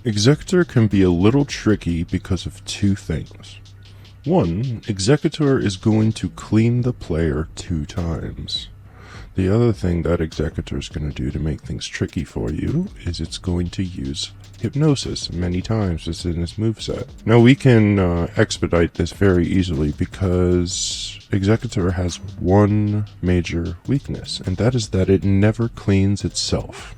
Exeggutor can be a little tricky because of two things. One, Exeggutor is going to clean the player 2 times. The other thing that Exeggutor is going to do to make things tricky for you is it's going to use Hypnosis many times as in its moveset. Now we can expedite this very easily because Exeggutor has one major weakness, and that is that it never cleans itself.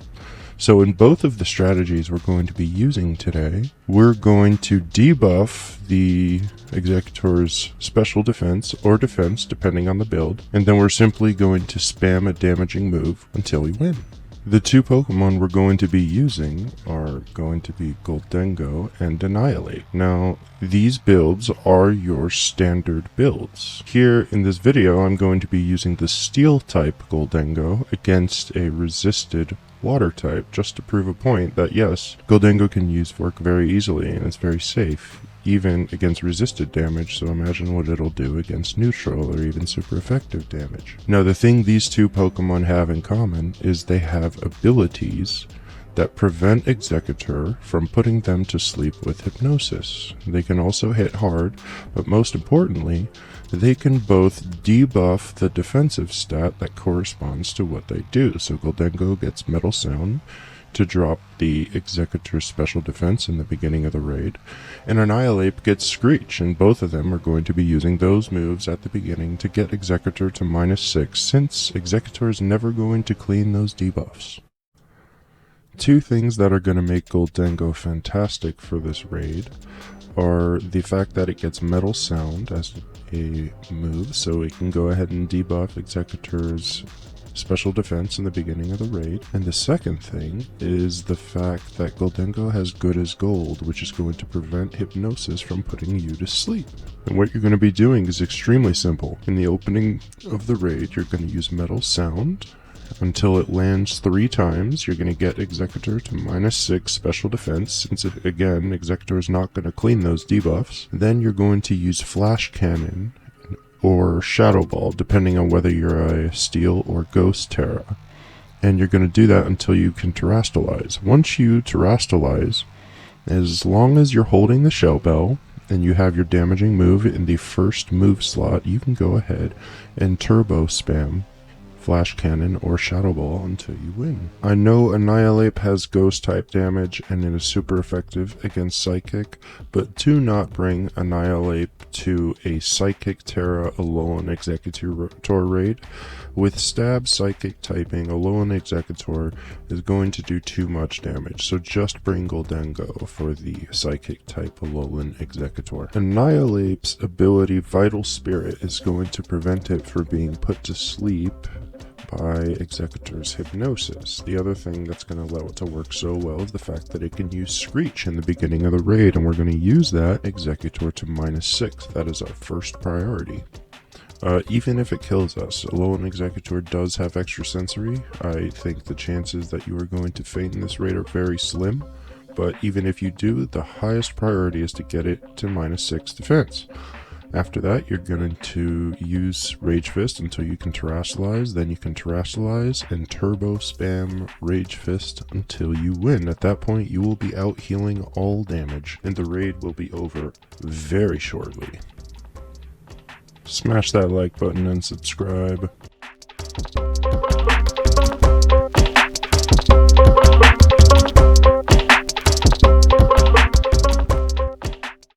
So in both of the strategies we're going to be using today, we're going to debuff the Exeggutor's special defense or defense, depending on the build, and then we're simply going to spam a damaging move until we win. The 2 Pokemon we're going to be using are going to be Gholdengo and Annihilape. Now, these builds are your standard builds. Here in this video, I'm going to be using the Steel-type Gholdengo against a resisted Water type, just to prove a point that yes, Gholdengo can use work very easily and it's very safe, even against resisted damage, so imagine what it'll do against neutral or even super effective damage. Now the thing these 2 Pokemon have in common is they have abilities that prevent Exeggutor from putting them to sleep with Hypnosis. They can also hit hard, but most importantly, they can both debuff the defensive stat that corresponds to what they do. So Gholdengo gets Metal Sound to drop the Exeggutor's special defense in the beginning of the raid, and Annihilape gets Screech, and both of them are going to be using those moves at the beginning to get Exeggutor to -6, since Exeggutor is never going to clean those debuffs. 2 things that are going to make Gholdengo fantastic for this raid are the fact that it gets Metal Sound as a move, so it can go ahead and debuff Exeggutor's special defense in the beginning of the raid. And the second thing is the fact that Gholdengo has Good as Gold, which is going to prevent Hypnosis from putting you to sleep. And what you're going to be doing is extremely simple. In the opening of the raid, you're going to use Metal Sound until it lands 3 times. You're going to get Exeggutor to -6 special defense, since again, Exeggutor is not going to clean those debuffs. Then you're going to use Flash Cannon or Shadow Ball, depending on whether you're a Steel or Ghost Tera. And you're going to do that until you can Terastalize. Once you Terastalize, as long as you're holding the Shell Bell and you have your damaging move in the first move slot, you can go ahead and turbo spam Flash Cannon or Shadow Ball until you win. I know Annihilape has Ghost type damage and it is super effective against Psychic, but do not bring Annihilape to a Psychic Tera Alolan Exeggutor raid. With Stab Psychic typing, Alolan Exeggutor is going to do too much damage, so just bring Gholdengo for the Psychic type Alolan Exeggutor. Annihilape's ability Vital Spirit is going to prevent it from being put to sleep by Exeggutor's Hypnosis. The other thing that's going to allow it to work so well is the fact that it can use Screech in the beginning of the raid, and we're going to use that Exeggutor to -6. That is our first priority. Even if it kills us, Alolan Exeggutor does have extra sensory. I think the chances that you are going to faint in this raid are very slim, but even if you do, the highest priority is to get it to -6 defense. After that, you're going to use Rage Fist until you can Terastalize, then you can Terastalize and turbo spam Rage Fist until you win. At that point, you will be out healing all damage, and the raid will be over very shortly. Smash that like button and subscribe.